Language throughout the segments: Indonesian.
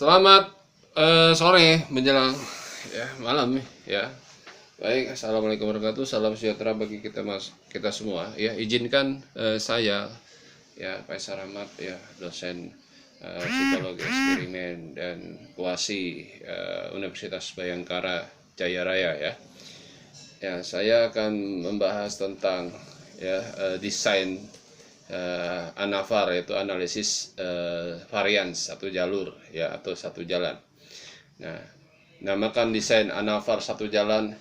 Selamat sore menjelang malam ya. Baik, assalamualaikum warahmatullahi wabarakatuh. Salam sejahtera bagi kita semua. Ya, izinkan saya Faisal Ahmad dosen psikologi eksperimen dan kuasi Universitas Bhayangkara Jaya Raya ya. Ya, saya akan membahas tentang desain ANAVAR, yaitu analisis varian satu jalur atau satu jalan. Nah, namakan desain ANAVAR satu jalan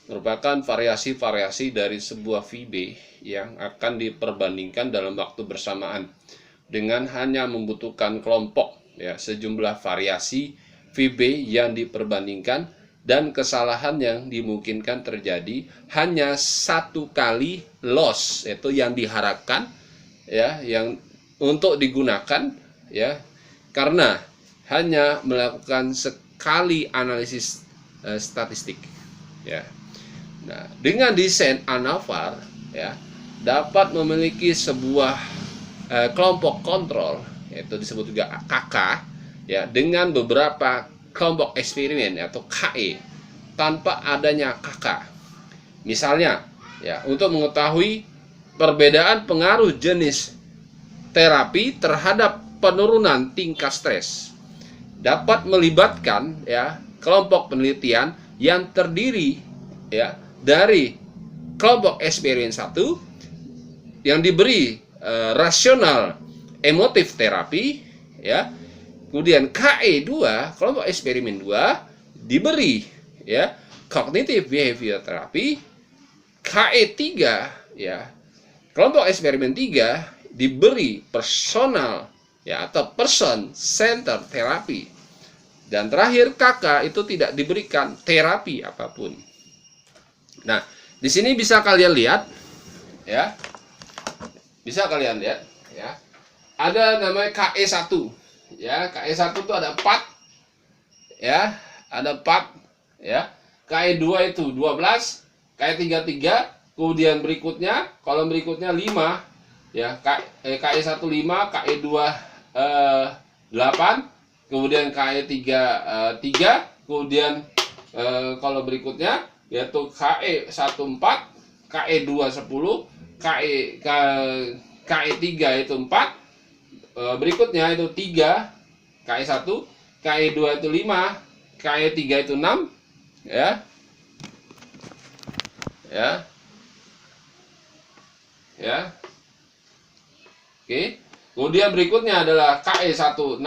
merupakan variasi-variasi dari sebuah VB yang akan diperbandingkan dalam waktu bersamaan dengan hanya membutuhkan kelompok sejumlah variasi VB yang diperbandingkan, dan kesalahan yang dimungkinkan terjadi hanya satu kali loss, yaitu yang diharapkan yang untuk digunakan karena hanya melakukan sekali analisis statistik Nah, dengan desain ANAVAR dapat memiliki sebuah kelompok kontrol, yaitu disebut juga KK dengan beberapa kelompok eksperimen atau KE tanpa adanya KK. Misalnya untuk mengetahui perbedaan pengaruh jenis terapi terhadap penurunan tingkat stres dapat melibatkan kelompok penelitian yang terdiri dari kelompok eksperimen 1 yang diberi rasional emotif terapi kemudian KE2 kelompok eksperimen 2 diberi cognitive behavior terapi, KE3 kelompok eksperimen 3 diberi personal atau person center terapi, dan terakhir KK itu tidak diberikan terapi apapun. Nah, di sini bisa kalian lihat ada namanya KE1 KE1 itu ada 4 ada 4 KE2 itu 12, KE3 3, kemudian berikutnya kolom berikutnya 5 KE1 5, KE2 8, kemudian KE3 3, kemudian kolom berikutnya yaitu KE1 4, KE2 10, KE3 itu 4, berikutnya itu 3, KE1, KE2 itu 5, KE3 itu 6 Oke. Kemudian berikutnya adalah KE1 6,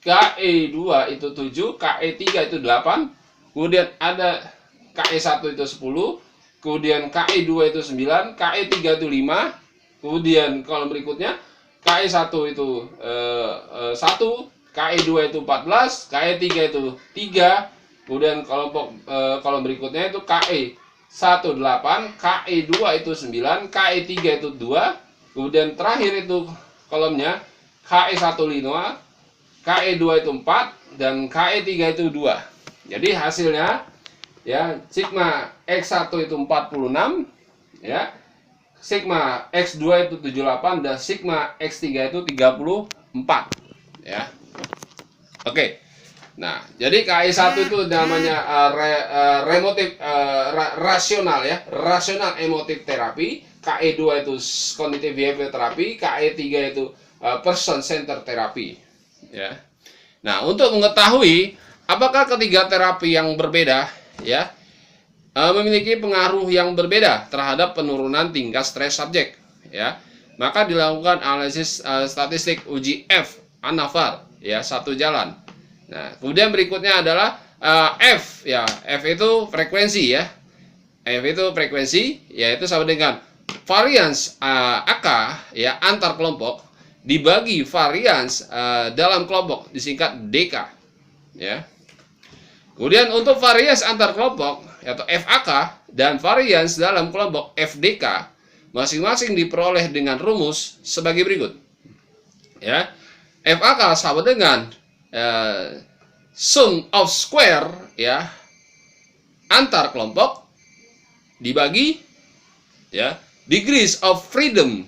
KE2 itu 7, KE3 itu 8, kemudian ada KE1 itu 10, kemudian KE2 itu 9, KE3 itu 5, kemudian kolom berikutnya KE1 itu 1, KE2 itu 14, KE3 itu 3, kemudian kolom berikutnya itu KE1 8, KE2 itu 9, KE3 itu 2, kemudian terakhir itu kolomnya KE1 5, KE2 itu 4, dan KE3 itu 2. Jadi hasilnya sigma X1 itu 46, sigma X2 itu 78, dan sigma X3 itu 34 Oke. Nah, jadi KE1 itu namanya rasional rasional emotif terapi, KE2 itu cognitive behavior terapi, KE3 itu person center terapi Nah, untuk mengetahui apakah ketiga terapi yang berbeda memiliki pengaruh yang berbeda terhadap penurunan tingkat stres subjek maka dilakukan analisis statistik uji F ANAVAR satu jalan. Nah, kemudian berikutnya adalah F F itu frekuensi F itu frekuensi, yaitu sama dengan varians AK antar kelompok dibagi varians dalam kelompok disingkat DK Kemudian untuk varians antar kelompok yaitu FAK dan varians dalam kelompok FDK masing-masing diperoleh dengan rumus sebagai berikut. FAK sama dengan sum of square antar kelompok dibagi degrees of freedom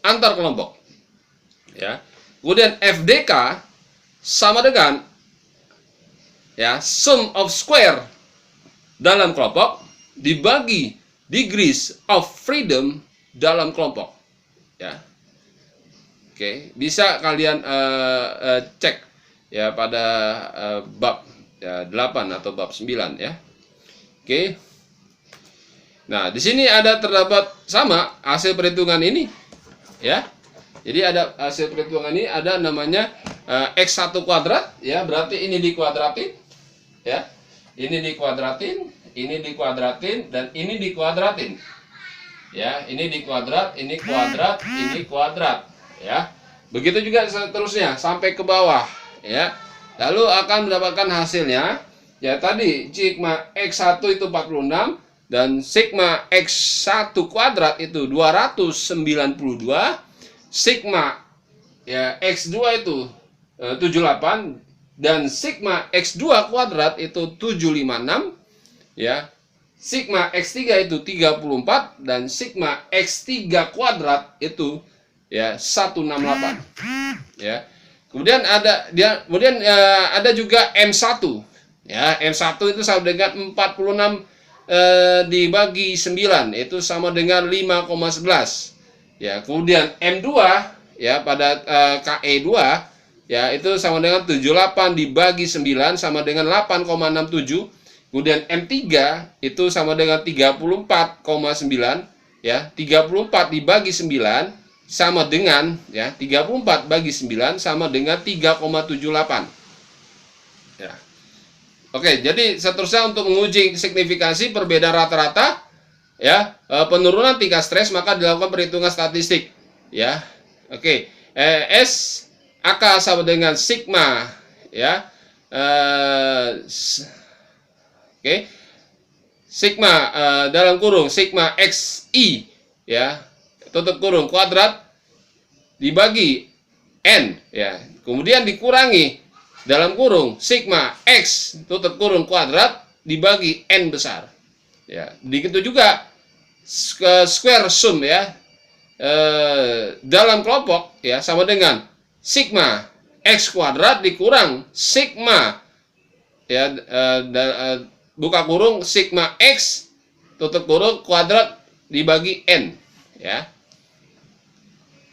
antar kelompok Kemudian FDK sama dengan ya, sum of square dalam kelompok dibagi degrees of freedom dalam kelompok, ya. Oke, bisa kalian cek ya pada bab ya, 8 atau bab 9 ya. Oke. Nah, di sini ada terdapat sama hasil perhitungan ini ya. Jadi ada hasil perhitungan ini ada namanya X1 kuadrat ya, berarti ini dikuadratin ya. Ini dikuadratin, ini dikuadratin, dan ini dikuadratin. Ya, ini dikuadrat, ini kuadrat, ini kuadrat ya. Begitu juga seterusnya sampai ke bawah ya. Lalu akan mendapatkan hasilnya ya, tadi sigma X1 itu 46 dan sigma X1 kuadrat itu 292, sigma ya X2 itu 78 dan sigma X2 kuadrat itu 756 ya. Sigma X3 itu 34 dan sigma X3 kuadrat itu ya 168 ya. Kemudian ada juga M1 ya. M1 itu sama dengan 46 dibagi 9 itu sama dengan 5,11 ya. Kemudian M2 ya pada KE2 ya itu sama dengan 78 dibagi 9 sama dengan 8,67. Kemudian M3 itu sama dengan 34,9 ya. 34 dibagi 9 sama dengan ya, 34 bagi 9 sama dengan 3,78 ya. Oke, jadi seterusnya untuk menguji signifikansi perbedaan rata-rata ya, penurunan tingkat stres, maka dilakukan perhitungan statistik ya. Oke, S AK sama dengan sigma ya. Oke, sigma dalam kurung sigma XI ya, tutup kurung kuadrat dibagi N ya, kemudian dikurangi dalam kurung sigma X tutup kurung kuadrat dibagi N besar ya. Begitu juga square sum ya, dalam kelompok ya sama dengan sigma X kuadrat dikurang sigma ya, buka kurung sigma X tutup kurung kuadrat dibagi N ya.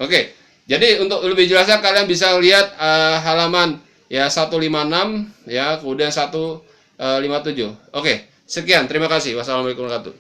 Oke, jadi untuk lebih jelasnya kalian bisa lihat halaman ya 156 ya, kemudian 157. Oke, sekian, terima kasih. Wassalamualaikum warahmatullahi wabarakatuh.